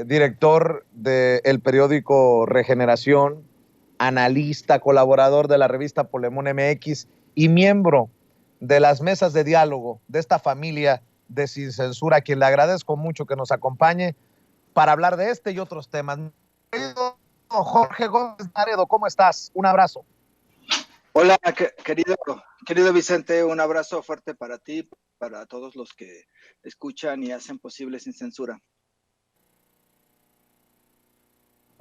director del periódico Regeneración, analista, colaborador de la revista Polemón MX y miembro de las mesas de diálogo de esta familia de Sin Censura, a quien le agradezco mucho que nos acompañe para hablar de este y otros temas. Querido Jorge Gómez Maredo, ¿cómo estás? Un abrazo. Hola, querido Vicente, un abrazo fuerte para ti, para todos los que escuchan y hacen posible Sin Censura.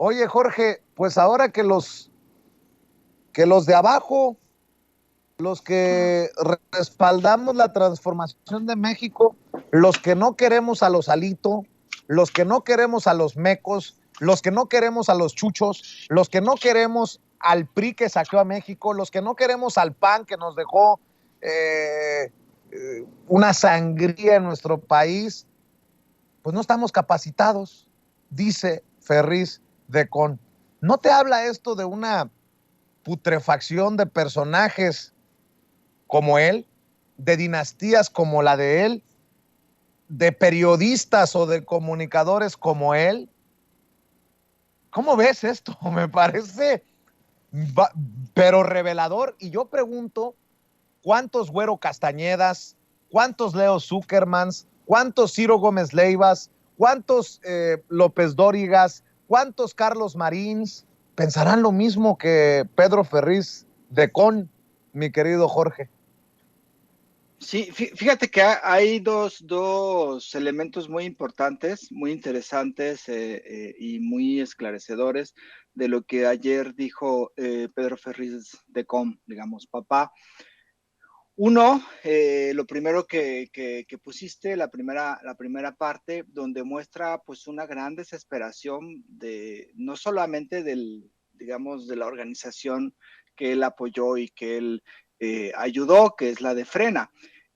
Oye, Jorge, pues ahora que los de abajo, los que respaldamos la transformación de México, los que no queremos a los Alito, los que no queremos a los mecos, los que no queremos a los chuchos, los que no queremos al PRI que saqueó a México, los que no queremos al PAN que nos dejó una sangría en nuestro país, pues no estamos capacitados, dice Ferriz de Con. ¿No te habla esto de una putrefacción de personajes como él, de dinastías como la de él, de periodistas o de comunicadores como él? ¿Cómo ves esto? Me parece pero revelador. Y yo pregunto, ¿cuántos Güero Castañedas, cuántos Leo Zuckermans, cuántos Ciro Gómez Leivas, cuántos López Dórigas, cuántos Carlos Marins pensarán lo mismo que Pedro Ferriz de Con, mi querido Jorge? Sí, fíjate que hay dos elementos muy importantes, muy interesantes y muy esclarecedores de lo que ayer dijo Pedro Ferriz de Com, digamos, papá. Uno, lo primero que pusiste, la primera parte, donde muestra pues una gran desesperación de no solamente digamos, de la organización que él apoyó y que él ayudó, que es la de Frena,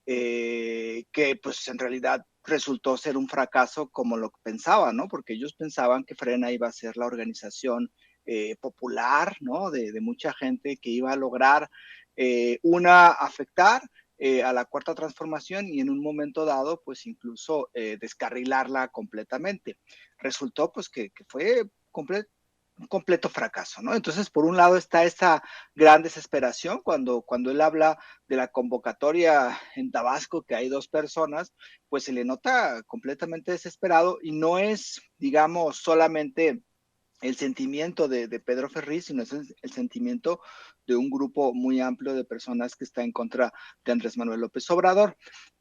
que pues en realidad resultó ser un fracaso como lo pensaban, ¿no? Porque ellos pensaban que Frena iba a ser la organización popular, ¿no? De mucha gente que iba a lograr afectar a la cuarta transformación y en un momento dado, pues incluso descarrilarla completamente. Resultó pues que fue un completo fracaso, ¿no? Entonces, por un lado está esta gran desesperación cuando él habla de la convocatoria en Tabasco, que hay 2 personas, pues se le nota completamente desesperado y no es, digamos, solamente el sentimiento de Pedro Ferriz, sino es el sentimiento de un grupo muy amplio de personas que está en contra de Andrés Manuel López Obrador.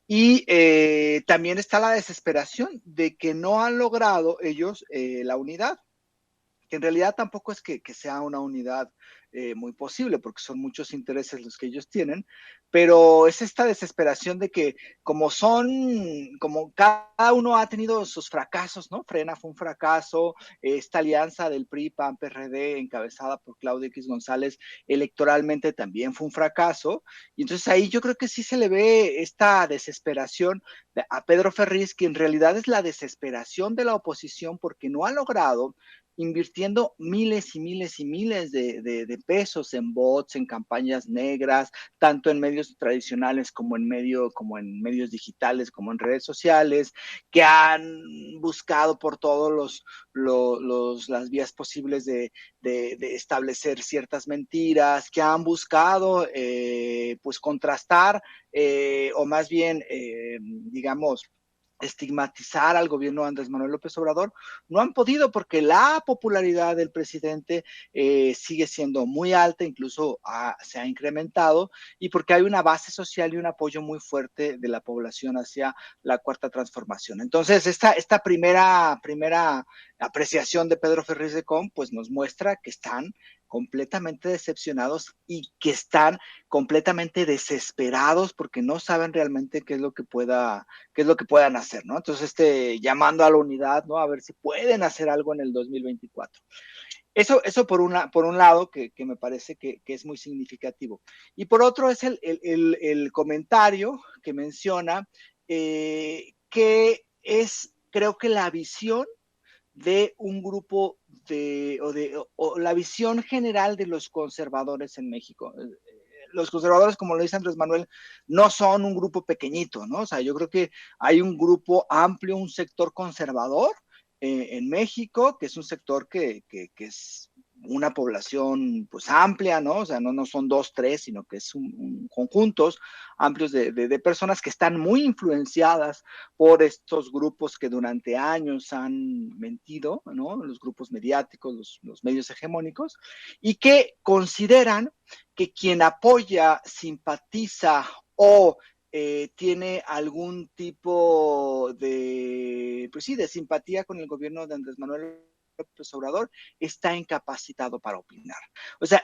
Y también está la desesperación de que no han logrado ellos la unidad, que en realidad tampoco es que sea una unidad muy posible, porque son muchos intereses los que ellos tienen, pero es esta desesperación de que como cada uno ha tenido sus fracasos, ¿no? Frena fue un fracaso, esta alianza del PRI, PAN, PRD, encabezada por Claudio X González, electoralmente también fue un fracaso, y entonces ahí yo creo que sí se le ve esta desesperación a Pedro Ferriz, que en realidad es la desesperación de la oposición porque no ha logrado invirtiendo miles y miles y miles de pesos en bots, en campañas negras, tanto en medios tradicionales como en medios digitales, como en redes sociales, que han buscado por todos las vías posibles de establecer ciertas mentiras, que han buscado pues contrastar o más bien digamos estigmatizar al gobierno de Andrés Manuel López Obrador, no han podido porque la popularidad del presidente sigue siendo muy alta, incluso se ha incrementado, y porque hay una base social y un apoyo muy fuerte de la población hacia la cuarta transformación. Entonces, esta primera apreciación de Pedro Ferriz de Com, pues nos muestra que están completamente decepcionados y que están completamente desesperados porque no saben realmente qué es lo que puedan hacer, ¿no? Entonces, llamando a la unidad, ¿no? A ver si pueden hacer algo en el 2024. Eso por un lado que me parece que es muy significativo. Y por otro es el comentario que menciona que es, creo que la visión de un grupo o la visión general de los conservadores en México. Los conservadores, como lo dice Andrés Manuel, no son un grupo pequeñito, ¿no? O sea, yo creo que hay un grupo amplio, un sector conservador en México, que es un sector que es una población pues amplia, ¿no? O sea, no son dos, tres, sino que es conjuntos amplios de personas que están muy influenciadas por estos grupos que durante años han mentido, ¿no? Los grupos mediáticos, los medios hegemónicos, y que consideran que quien apoya, simpatiza o tiene algún tipo de, pues sí, de simpatía con el gobierno de Andrés Manuel López Obrador, está incapacitado para opinar. O sea,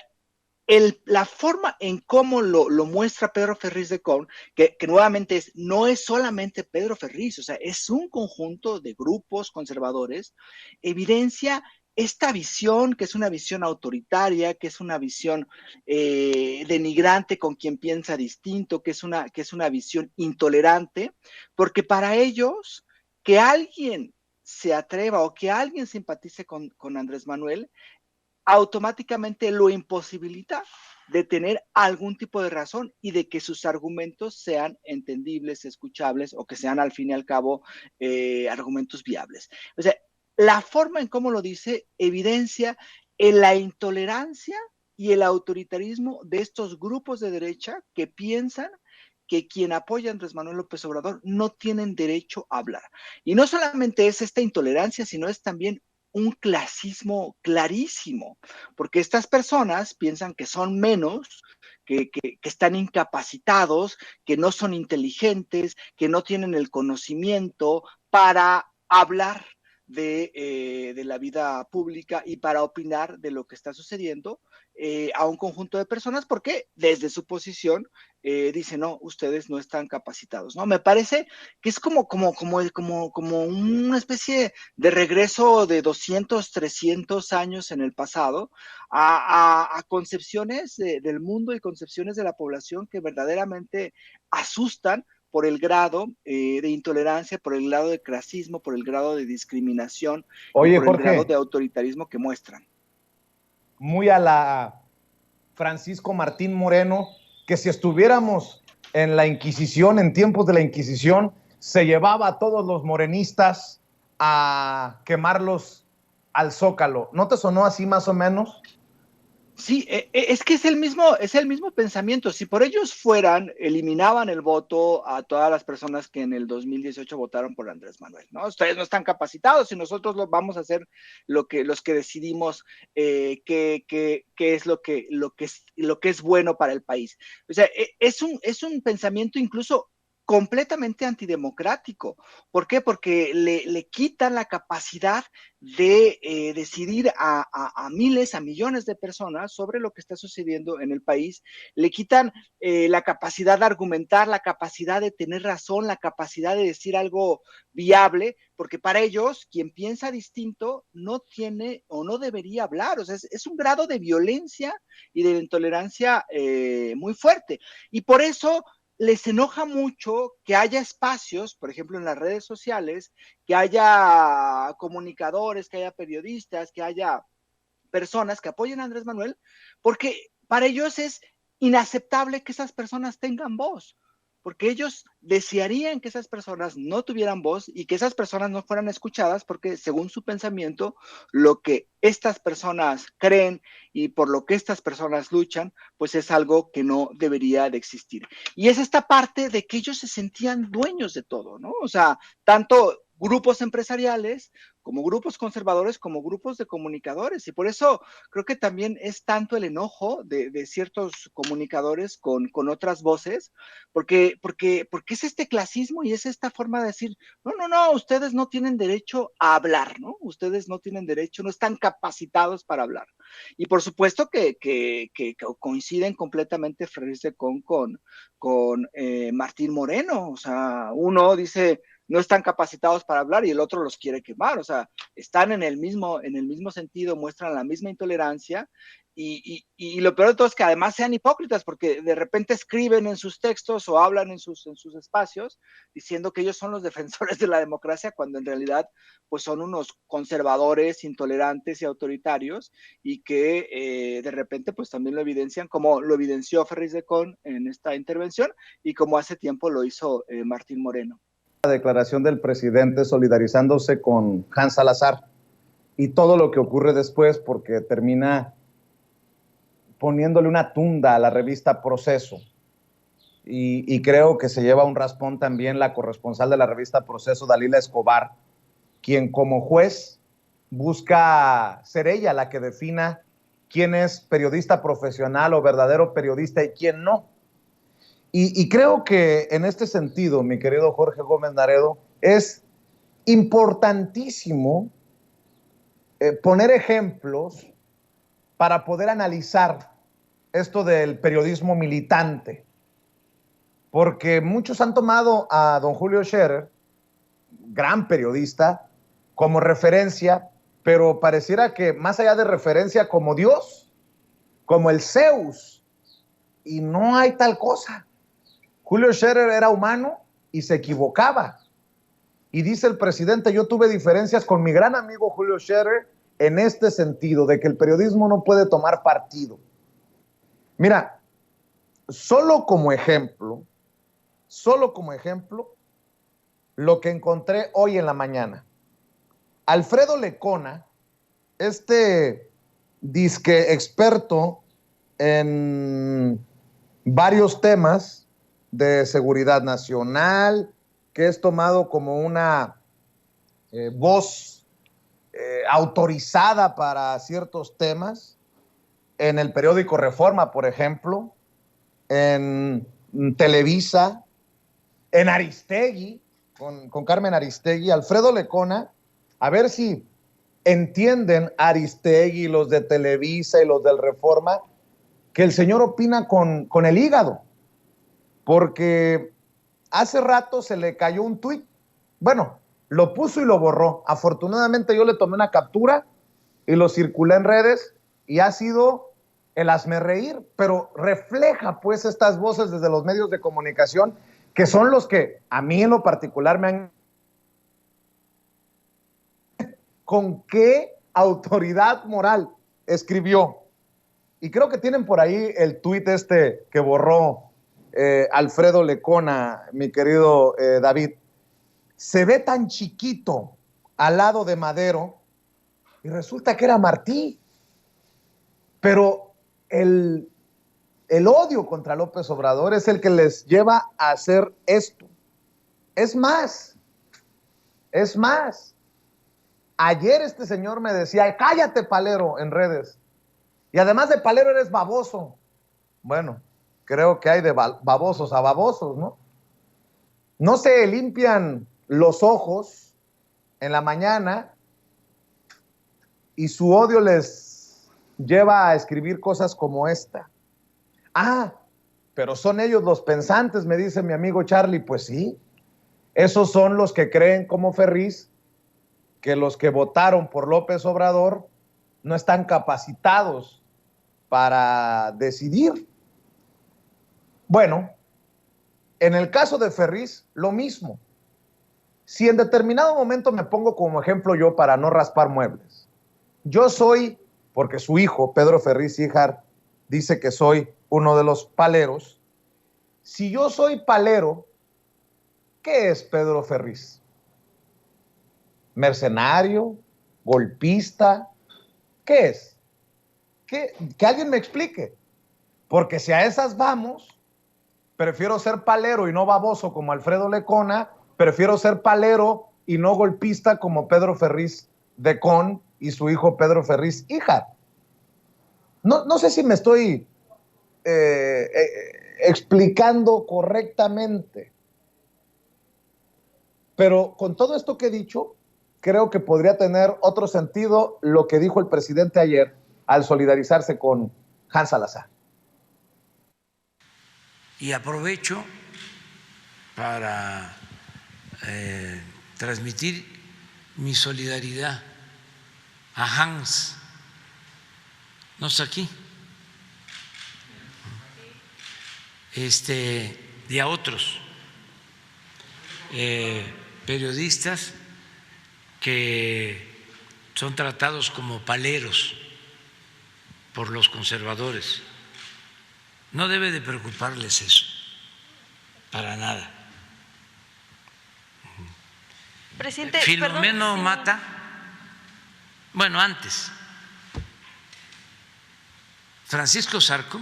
la forma en cómo lo muestra Pedro Ferriz de Con, que nuevamente no es solamente Pedro Ferriz, o sea, es un conjunto de grupos conservadores, evidencia esta visión, que es una visión autoritaria, que es una visión denigrante con quien piensa distinto, que es una visión intolerante, porque para ellos, que alguien se atreva o que alguien simpatice con Andrés Manuel, automáticamente lo imposibilita de tener algún tipo de razón y de que sus argumentos sean entendibles, escuchables o que sean al fin y al cabo argumentos viables. O sea, la forma en cómo lo dice evidencia en la intolerancia y el autoritarismo de estos grupos de derecha que piensan que quien apoya a Andrés Manuel López Obrador no tienen derecho a hablar. Y no solamente es esta intolerancia, sino es también un clasismo clarísimo, porque estas personas piensan que son menos, que están incapacitados, que no son inteligentes, que no tienen el conocimiento para hablar de la vida pública y para opinar de lo que está sucediendo a un conjunto de personas, porque desde su posición dice, no, ustedes no están capacitados, ¿no? Me parece que es como una especie de regreso de 200, 300 años en el pasado a concepciones del mundo y concepciones de la población que verdaderamente asustan por el grado de intolerancia, por el grado de clasismo, por el grado de discriminación y Oye, por el grado de Jorge, autoritarismo que muestran. muy a la Francisco Martín Moreno, que si estuviéramos en la Inquisición, en tiempos de la Inquisición, se llevaba a todos los morenistas a quemarlos al Zócalo. ¿No te sonó así más o menos? Sí, es que es el mismo pensamiento. Si por ellos fueran, eliminaban el voto a todas las personas que en el 2018 votaron por Andrés Manuel, ¿no? Ustedes no están capacitados y nosotros vamos a hacer los que decidimos qué es lo que es bueno para el país. O sea, es un pensamiento incluso completamente antidemocrático. ¿Por qué? Porque le quitan la capacidad de decidir a miles, a millones de personas sobre lo que está sucediendo en el país, le quitan la capacidad de argumentar, la capacidad de tener razón, la capacidad de decir algo viable, porque para ellos, quien piensa distinto no tiene o no debería hablar, o sea, es un grado de violencia y de intolerancia muy fuerte. Y por eso les enoja mucho que haya espacios, por ejemplo, en las redes sociales, que haya comunicadores, que haya periodistas, que haya personas que apoyen a Andrés Manuel, porque para ellos es inaceptable que esas personas tengan voz, porque ellos desearían que esas personas no tuvieran voz y que esas personas no fueran escuchadas, porque según su pensamiento, lo que estas personas creen y por lo que estas personas luchan, pues es algo que no debería de existir. Y es esta parte de que ellos se sentían dueños de todo, ¿no? O sea, tanto grupos empresariales como grupos conservadores, como grupos de comunicadores. Y por eso creo que también es tanto el enojo de ciertos comunicadores con otras voces, porque es este clasismo y es esta forma de decir, no, ustedes no tienen derecho a hablar, ¿no? Ustedes no tienen derecho, no están capacitados para hablar. Y por supuesto que coinciden completamente Frederic con Martín Moreno. O sea, uno dice, no están capacitados para hablar y el otro los quiere quemar. O sea, están en el mismo sentido, muestran la misma intolerancia y lo peor de todo es que además sean hipócritas porque de repente escriben en sus textos o hablan en sus espacios diciendo que ellos son los defensores de la democracia cuando en realidad pues son unos conservadores, intolerantes y autoritarios y que de repente pues también lo evidencian como lo evidenció Ferriz de Con en esta intervención y como hace tiempo lo hizo Martín Moreno. declaración del presidente solidarizándose con Hans Salazar y todo lo que ocurre después, porque termina poniéndole una tunda a la revista Proceso. Y creo que se lleva un raspón también la corresponsal de la revista Proceso, Dalila Escobar, quien como juez busca ser ella la que defina quién es periodista profesional o verdadero periodista y quién no. Y creo que en este sentido, mi querido Jorge Gómez Naredo, es importantísimo poner ejemplos para poder analizar esto del periodismo militante, porque muchos han tomado a don Julio Scherer, gran periodista, como referencia, pero pareciera que más allá de referencia como Dios, como el Zeus, y no hay tal cosa. Julio Scherer era humano y se equivocaba. Y dice el presidente, yo tuve diferencias con mi gran amigo Julio Scherer en este sentido, de que el periodismo no puede tomar partido. Mira, solo como ejemplo, lo que encontré hoy en la mañana. Alfredo Lecona, este disque experto en varios temas de seguridad nacional, que es tomado como una voz autorizada para ciertos temas, en el periódico Reforma, por ejemplo, en Televisa, en Aristegui, con Carmen Aristegui, Alfredo Lecona, a ver si entienden Aristegui, los de Televisa y los del Reforma, que el señor opina con el hígado, porque hace rato se le cayó un tuit, bueno, lo puso y lo borró. Afortunadamente yo le tomé una captura y lo circulé en redes y ha sido el hazmerreír, pero refleja pues estas voces desde los medios de comunicación que son los que a mí en lo particular me han... ¿Con qué autoridad moral escribió? Y creo que tienen por ahí el tuit este que borró Alfredo Lecona, mi querido David. Se ve tan chiquito al lado de Madero y resulta que era Martí. Pero el odio contra López Obrador es el que les lleva a hacer esto. Es más, ayer este señor me decía, cállate palero en redes. Y además de palero eres baboso. Bueno, creo que hay de babosos a babosos, ¿no? No se limpian los ojos en la mañana y su odio les lleva a escribir cosas como esta. Ah, pero son ellos los pensantes, me dice mi amigo Charlie. Pues sí, esos son los que creen como Ferriz que los que votaron por López Obrador no están capacitados para decidir. Bueno, en el caso de Ferriz, lo mismo. Si en determinado momento me pongo como ejemplo yo para no raspar muebles, yo soy, porque su hijo, Pedro Ferriz Híjar, dice que soy uno de los paleros. Si yo soy palero, ¿qué es Pedro Ferriz? ¿Mercenario? ¿Golpista? ¿Qué es? Que alguien me explique. Porque si a esas vamos, prefiero ser palero y no baboso como Alfredo Lecona, prefiero ser palero y no golpista como Pedro Ferriz de Con y su hijo Pedro Ferriz Híjar. No sé si me estoy explicando correctamente, pero con todo esto que he dicho, creo que podría tener otro sentido lo que dijo el presidente ayer al solidarizarse con Hans Salazar. Y aprovecho para transmitir mi solidaridad a Hans, no está aquí, y a otros periodistas que son tratados como paleros por los conservadores. No debe de preocuparles eso, para nada. Presidente, Filomeno perdón, Mata, bueno, antes, Francisco Zarco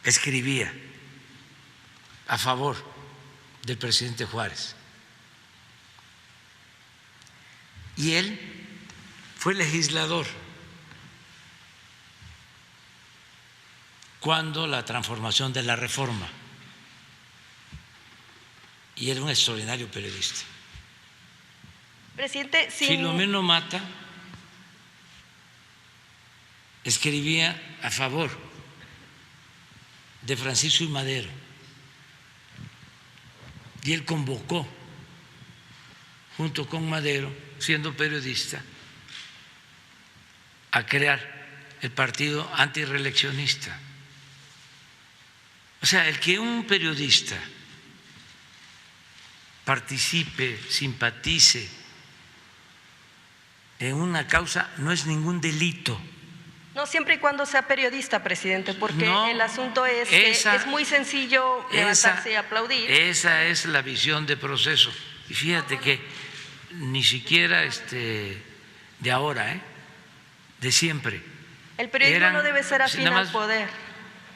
escribía a favor del presidente Juárez. Y él fue legislador cuando la transformación de la Reforma. Y era un extraordinario periodista. Presidente, Filomeno Mata escribía a favor de Francisco I. Madero y él convocó, junto con Madero, siendo periodista, a crear el partido antirreeleccionista. O sea, el que un periodista participe, simpatice en una causa no es ningún delito. no siempre y cuando sea periodista, presidente, porque No, el asunto es que es muy sencillo levantarse y aplaudir. Esa es la visión de proceso. Y fíjate que ni siquiera de ahora, de siempre. El periodismo no debe ser afín al poder.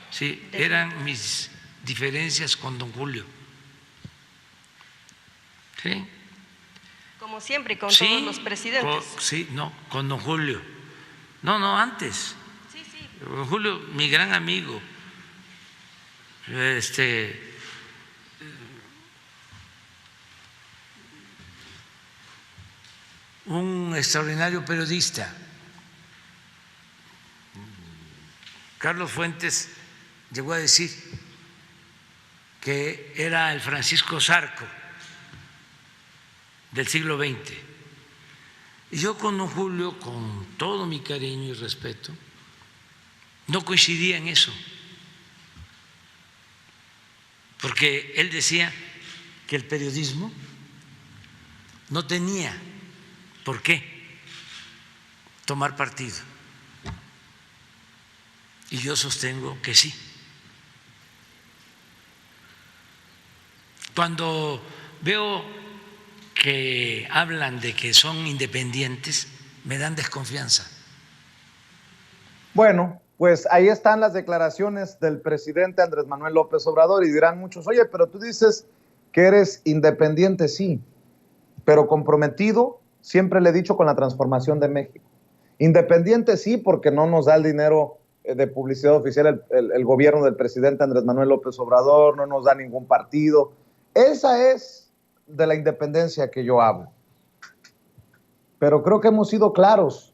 Sí, eran mis diferencias con don Julio. Sí. Como siempre, con todos los presidentes. Con don Julio. No, antes. Sí. Don Julio, mi gran amigo. Un extraordinario periodista. Carlos Fuentes llegó a decir que era el Francisco Zarco del siglo XX. Y yo con don Julio, con todo mi cariño y respeto, no coincidía en eso, porque él decía que el periodismo no tenía por qué tomar partido. Y yo sostengo que sí. Cuando veo que hablan de que son independientes, me dan desconfianza. Bueno, pues ahí están las declaraciones del presidente Andrés Manuel López Obrador y dirán muchos, oye, pero tú dices que eres independiente, sí, pero comprometido, siempre le he dicho, con la transformación de México. Independiente sí, porque no nos da el dinero de publicidad oficial el gobierno del presidente Andrés Manuel López Obrador, no nos da ningún partido. Esa es de la independencia que yo hablo. Pero creo que hemos sido claros,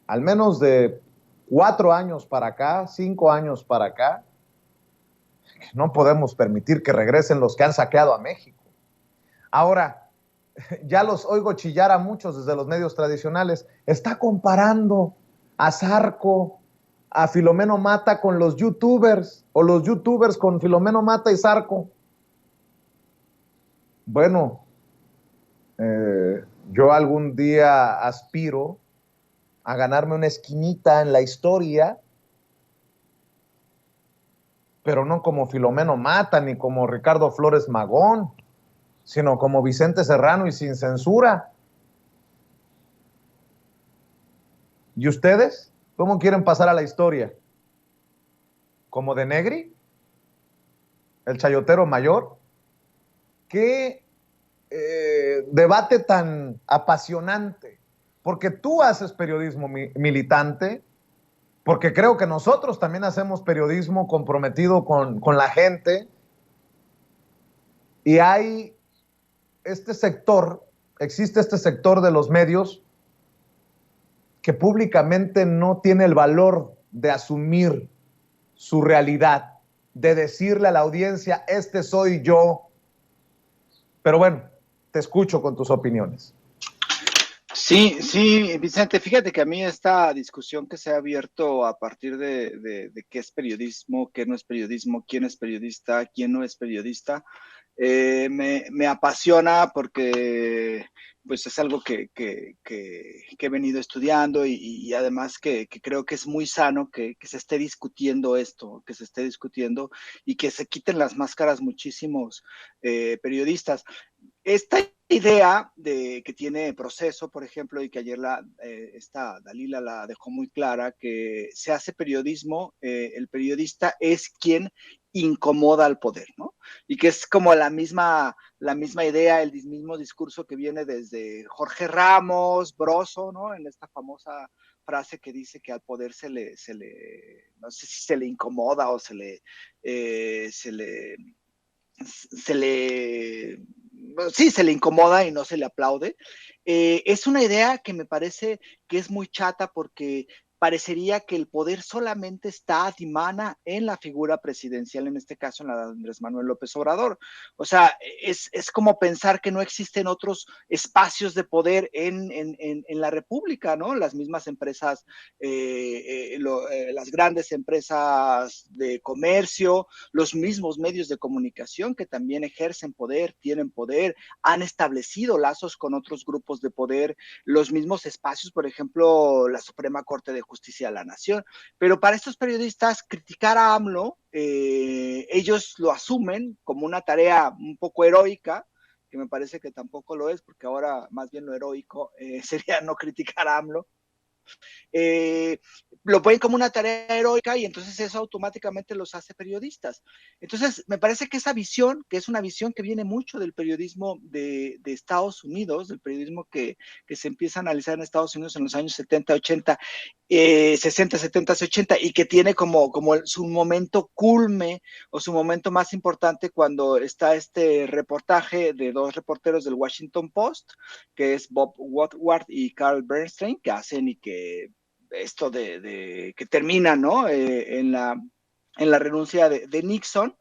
al menos de 4 años para acá, 5 años para acá, que no podemos permitir que regresen los que han saqueado a México. Ahora, ya los oigo chillar a muchos desde los medios tradicionales. Está comparando a Zarco, a Filomeno Mata con los youtubers, o los youtubers con Filomeno Mata y Zarco. Bueno, yo algún día aspiro a ganarme una esquinita en la historia, pero no como Filomeno Mata ni como Ricardo Flores Magón, sino como Vicente Serrano y sin censura. ¿Y ustedes? ¿Cómo quieren pasar a la historia? ¿Como de Negri? ¿El chayotero mayor? ¿Qué debate tan apasionante? Porque tú haces periodismo militante, porque creo que nosotros también hacemos periodismo comprometido con la gente, y hay existe este sector de los medios que públicamente no tiene el valor de asumir su realidad, de decirle a la audiencia, este soy yo. Pero bueno, te escucho con tus opiniones. Sí, Vicente, fíjate que a mí esta discusión que se ha abierto a partir de qué es periodismo, qué no es periodismo, quién es periodista, quién no es periodista, Me apasiona porque pues es algo que he venido estudiando y además que creo que es muy sano que se esté discutiendo esto, que se esté discutiendo y que se quiten las máscaras muchísimos periodistas. Esta idea de que tiene Proceso, por ejemplo, y que ayer esta Dalila la dejó muy clara, que se hace periodismo, el periodista es quien incomoda al poder, ¿no? Y que es como la misma idea, el mismo discurso que viene desde Jorge Ramos, Broso, ¿no? En esta famosa frase que dice que al poder no sé si se le incomoda o se le incomoda y no se le aplaude. Es una idea que me parece que es muy chata porque parecería que el poder solamente está dimana en la figura presidencial, en este caso en la de Andrés Manuel López Obrador. O sea, es como pensar que no existen otros espacios de poder en la República, ¿no? Las mismas empresas, las grandes empresas de comercio, los mismos medios de comunicación que también ejercen poder, tienen poder, han establecido lazos con otros grupos de poder, los mismos espacios, por ejemplo, la Suprema Corte de Justicia de la Nación. Pero para estos periodistas, criticar a AMLO, ellos lo asumen como una tarea un poco heroica, que me parece que tampoco lo es, porque ahora más bien lo heroico sería no criticar a AMLO. Lo ven como una tarea heroica y entonces eso automáticamente los hace periodistas. Entonces, me parece que esa visión, que es una visión que viene mucho del periodismo de Estados Unidos, del periodismo que se empieza a analizar en Estados Unidos en los años 70, 80, 60, 70, 80, y que tiene como su momento culme o su momento más importante cuando está este reportaje de dos reporteros del Washington Post, que es Bob Woodward y Carl Bernstein, que hacen y que esto de que termina, ¿no? En la renuncia de Nixon,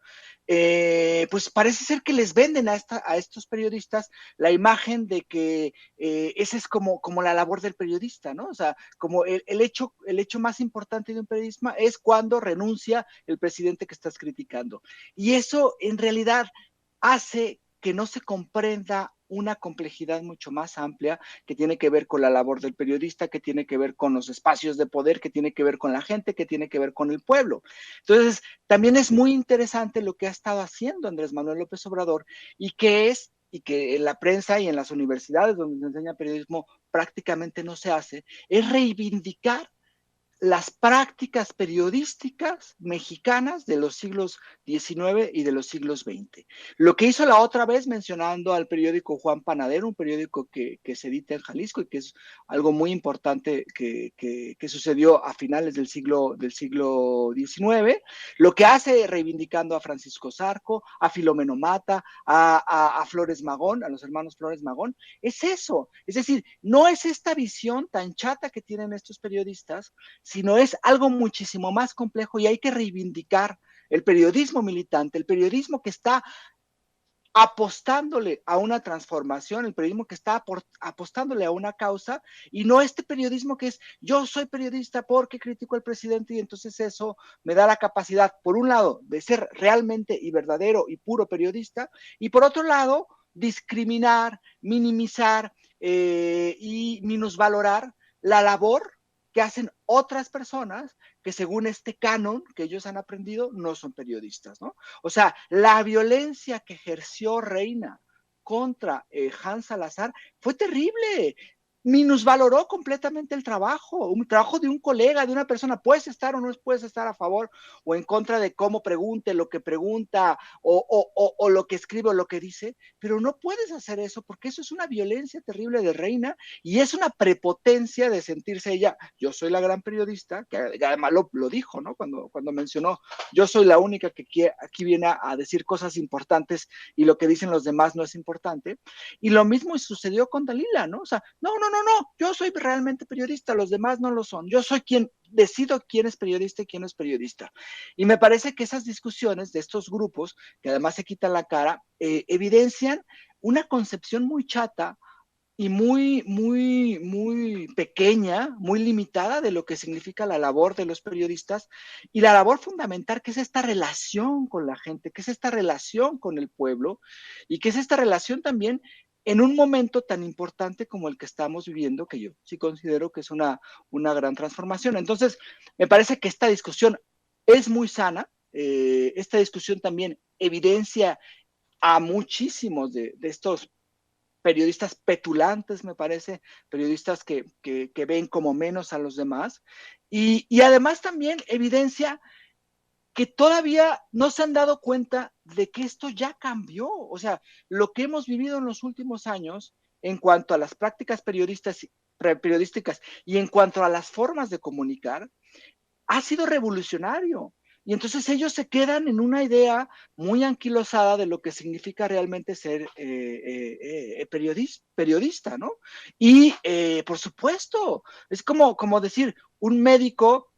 pues parece ser que les venden a estos periodistas la imagen de que esa es como la labor del periodista, ¿no? O sea, como el hecho más importante de un periodismo es cuando renuncia el presidente que estás criticando. Y eso en realidad hace que no se comprenda una complejidad mucho más amplia que tiene que ver con la labor del periodista, que tiene que ver con los espacios de poder, que tiene que ver con la gente, que tiene que ver con el pueblo. Entonces, también es muy interesante lo que ha estado haciendo Andrés Manuel López Obrador y que en la prensa y en las universidades donde se enseña periodismo prácticamente no se hace, es reivindicar las prácticas periodísticas mexicanas de los siglos XIX y de los siglos XX. Lo que hizo la otra vez mencionando al periódico Juan Panadero, un periódico que se edita en Jalisco y que es algo muy importante que sucedió a finales del siglo XIX, lo que hace reivindicando a Francisco Zarco, a Filomeno Mata, a Flores Magón, a los hermanos Flores Magón, es eso. Es decir, no es esta visión tan chata que tienen estos periodistas, sino es algo muchísimo más complejo y hay que reivindicar el periodismo militante, el periodismo que está apostándole a una transformación, el periodismo que está apostándole a una causa y no este periodismo que es yo soy periodista porque critico al presidente y entonces eso me da la capacidad, por un lado, de ser realmente y verdadero y puro periodista y por otro lado, discriminar, minimizar y minusvalorar la labor que hacen otras personas que según este canon que ellos han aprendido no son periodistas, ¿no? O sea, la violencia que ejerció Reina contra Hans Salazar fue terrible. Minusvaloró completamente el trabajo, un trabajo de un colega, de una persona. Puedes estar o no puedes estar a favor o en contra de cómo pregunte, lo que pregunta o lo que escribe o lo que dice, pero no puedes hacer eso porque eso es una violencia terrible de Reina y es una prepotencia de sentirse ella. Yo soy la gran periodista, que además lo dijo, ¿no? Cuando mencionó, yo soy la única que aquí viene a decir cosas importantes y lo que dicen los demás no es importante. Y lo mismo sucedió con Dalila, ¿no? O sea, no, yo soy realmente periodista, los demás no lo son. Yo soy quien decido quién es periodista y quién no es periodista. Y me parece que esas discusiones de estos grupos, que además se quitan la cara, evidencian una concepción muy chata y muy pequeña, muy limitada de lo que significa la labor de los periodistas y la labor fundamental que es esta relación con la gente, que es esta relación con el pueblo y que es esta relación también en un momento tan importante como el que estamos viviendo, que yo sí considero que es una gran transformación. Entonces, me parece que esta discusión es muy sana, esta discusión también evidencia a muchísimos de estos periodistas petulantes, me parece, periodistas que ven como menos a los demás, y además también evidencia que todavía no se han dado cuenta de que esto ya cambió, o sea, lo que hemos vivido en los últimos años en cuanto a las prácticas periodísticas y en cuanto a las formas de comunicar, ha sido revolucionario. Y entonces ellos se quedan en una idea muy anquilosada de lo que significa realmente ser periodista, ¿no? Y por supuesto, es como decir, un médico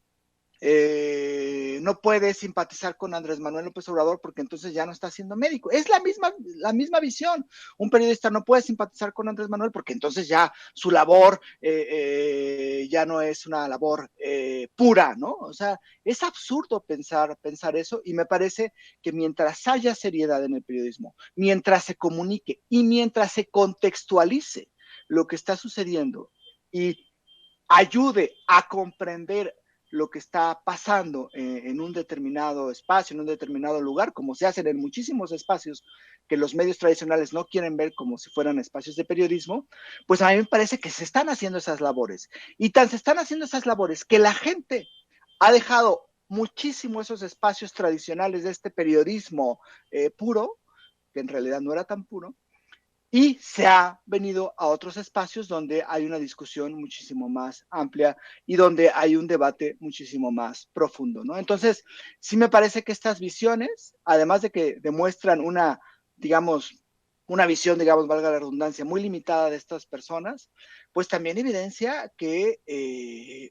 no puede simpatizar con Andrés Manuel López Obrador porque entonces ya no está siendo médico. Es la misma visión. Un periodista no puede simpatizar con Andrés Manuel porque entonces ya su labor ya no es una labor pura, ¿no? O sea, es absurdo pensar eso y me parece que mientras haya seriedad en el periodismo, mientras se comunique y mientras se contextualice lo que está sucediendo y ayude a comprender lo que está pasando en un determinado espacio, en un determinado lugar, como se hacen en muchísimos espacios que los medios tradicionales no quieren ver como si fueran espacios de periodismo, pues a mí me parece que se están haciendo esas labores. Y tan se están haciendo esas labores que la gente ha dejado muchísimo esos espacios tradicionales de este periodismo puro, que en realidad no era tan puro, y se ha venido a otros espacios donde hay una discusión muchísimo más amplia y donde hay un debate muchísimo más profundo, ¿no? Entonces, sí me parece que estas visiones, además de que demuestran una, digamos, una visión, digamos, valga la redundancia, muy limitada de estas personas, pues también evidencia que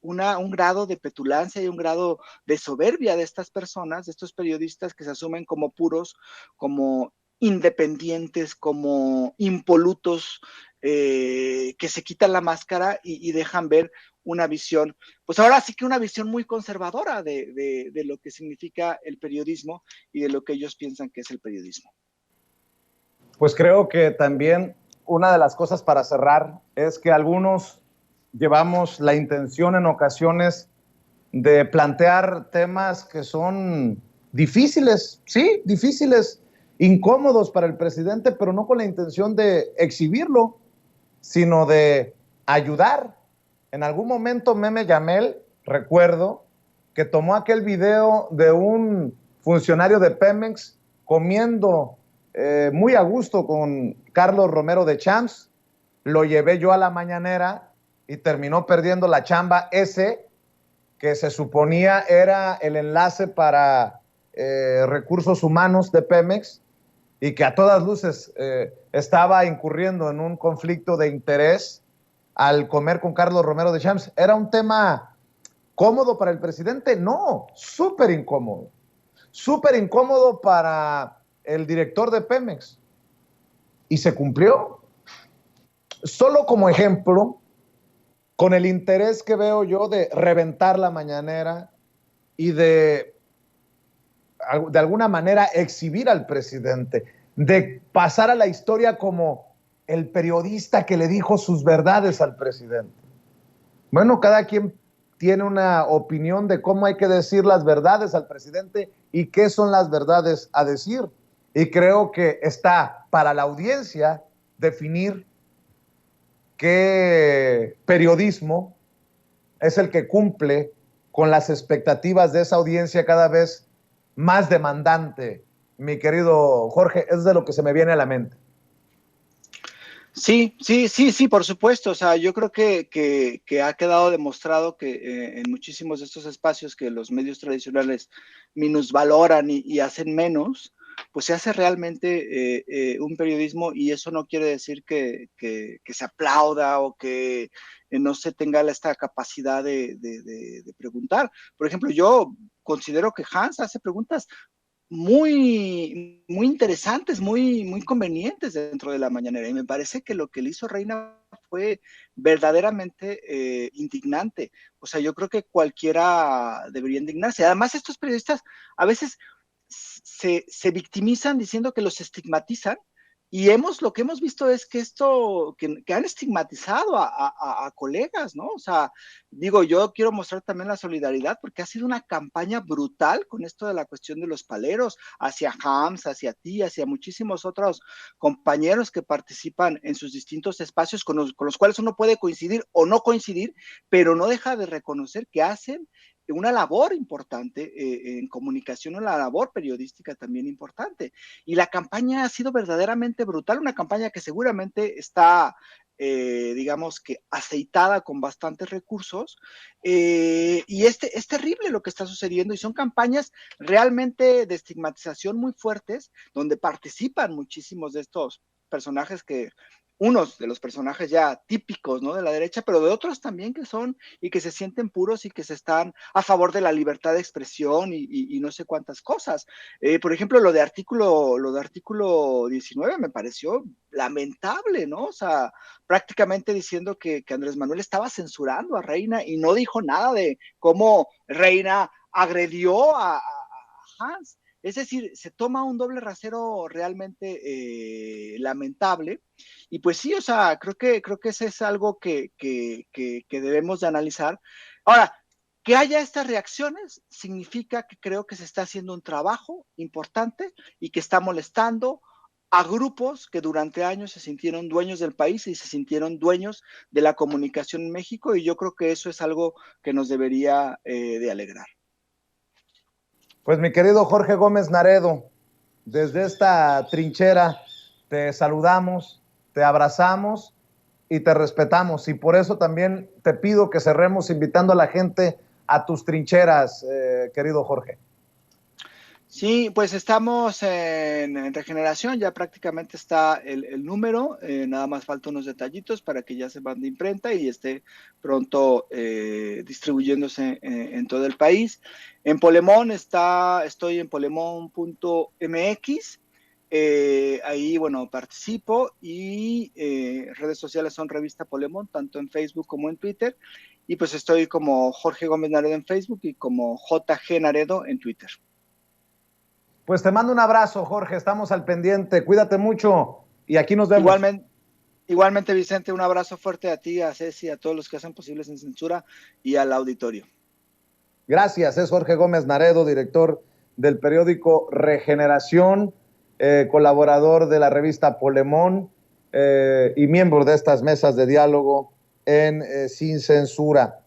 un grado de petulancia y un grado de soberbia de estas personas, de estos periodistas que se asumen como puros, como independientes, como impolutos, que se quitan la máscara y dejan ver una visión, pues ahora sí que una visión muy conservadora de lo que significa el periodismo y de lo que ellos piensan que es el periodismo. Pues creo que también una de las cosas para cerrar es que algunos llevamos la intención en ocasiones de plantear temas que son difíciles, sí, difíciles, incómodos para el presidente, pero no con la intención de exhibirlo, sino de ayudar. En algún momento Meme Yamel, recuerdo, que tomó aquel video de un funcionario de Pemex comiendo muy a gusto con Carlos Romero de Champs, lo llevé yo a la mañanera y terminó perdiendo la chamba ese que se suponía era el enlace para recursos humanos de Pemex y que a todas luces estaba incurriendo en un conflicto de interés al comer con Carlos Romero de Champs. ¿Era un tema cómodo para el presidente? No, súper incómodo para el director de Pemex. Y se cumplió. Solo como ejemplo, con el interés que veo yo de reventar la mañanera y de alguna manera exhibir al presidente, de pasar a la historia como el periodista que le dijo sus verdades al presidente. Bueno, cada quien tiene una opinión de cómo hay que decir las verdades al presidente y qué son las verdades a decir. Y creo que está para la audiencia definir qué periodismo es el que cumple con las expectativas de esa audiencia cada vez más demandante. Mi querido Jorge, es de lo que se me viene a la mente. Sí, por supuesto. O sea, yo creo que ha quedado demostrado que en muchísimos de estos espacios que los medios tradicionales minusvaloran y hacen menos, pues se hace realmente un periodismo y eso no quiere decir que se aplauda o que no se tenga esta capacidad de preguntar. Por ejemplo, yo considero que Hans hace preguntas muy interesantes, muy convenientes dentro de la mañanera. Y me parece que lo que le hizo Reina fue verdaderamente indignante. O sea, yo creo que cualquiera debería indignarse. Además, estos periodistas a veces se victimizan diciendo que los estigmatizan. Y lo que hemos visto es que que han estigmatizado a colegas, ¿no? O sea, digo, yo quiero mostrar también la solidaridad porque ha sido una campaña brutal con esto de la cuestión de los paleros, hacia Hams, hacia ti, hacia muchísimos otros compañeros que participan en sus distintos espacios con los cuales uno puede coincidir o no coincidir, pero no deja de reconocer que hacen una labor importante en comunicación, una labor periodística también importante. Y la campaña ha sido verdaderamente brutal, una campaña que seguramente está, digamos que aceitada con bastantes recursos, y es terrible lo que está sucediendo, y son campañas realmente de estigmatización muy fuertes, donde participan muchísimos de estos personajes unos de los personajes ya típicos, ¿no? De la derecha, pero de otros también que son y que se sienten puros y que se están a favor de la libertad de expresión y no sé cuántas cosas. Por ejemplo, lo de artículo 19 me pareció lamentable, ¿no? O sea, prácticamente diciendo que Andrés Manuel estaba censurando a Reina y no dijo nada de cómo Reina agredió a Hans. Es decir, se toma un doble rasero realmente lamentable. Y pues sí, o sea, creo que eso es algo que debemos de analizar. Ahora, que haya estas reacciones significa que creo que se está haciendo un trabajo importante y que está molestando a grupos que durante años se sintieron dueños del país y se sintieron dueños de la comunicación en México, y yo creo que eso es algo que nos debería de alegrar. Pues mi querido Jorge Gómez Naredo, desde esta trinchera te saludamos, te abrazamos y te respetamos, y por eso también te pido que cerremos invitando a la gente a tus trincheras, querido Jorge. Sí, pues estamos en Regeneración, ya prácticamente está el número, nada más faltan unos detallitos para que ya se mande imprenta y esté pronto distribuyéndose en todo el país. En Polemón estoy en polemón.mx, ahí, bueno, participo, y redes sociales son Revista Polemón, tanto en Facebook como en Twitter, y pues estoy como Jorge Gómez Naredo en Facebook y como JG Naredo en Twitter. Pues te mando un abrazo, Jorge, estamos al pendiente, cuídate mucho y aquí nos vemos. Igualmente, Vicente, un abrazo fuerte a ti, a Ceci, a todos los que hacen posible Sin Censura y al auditorio. Gracias, es Jorge Gómez Naredo, director del periódico Regeneración, colaborador de la revista Polemón y miembro de estas mesas de diálogo en Sin Censura.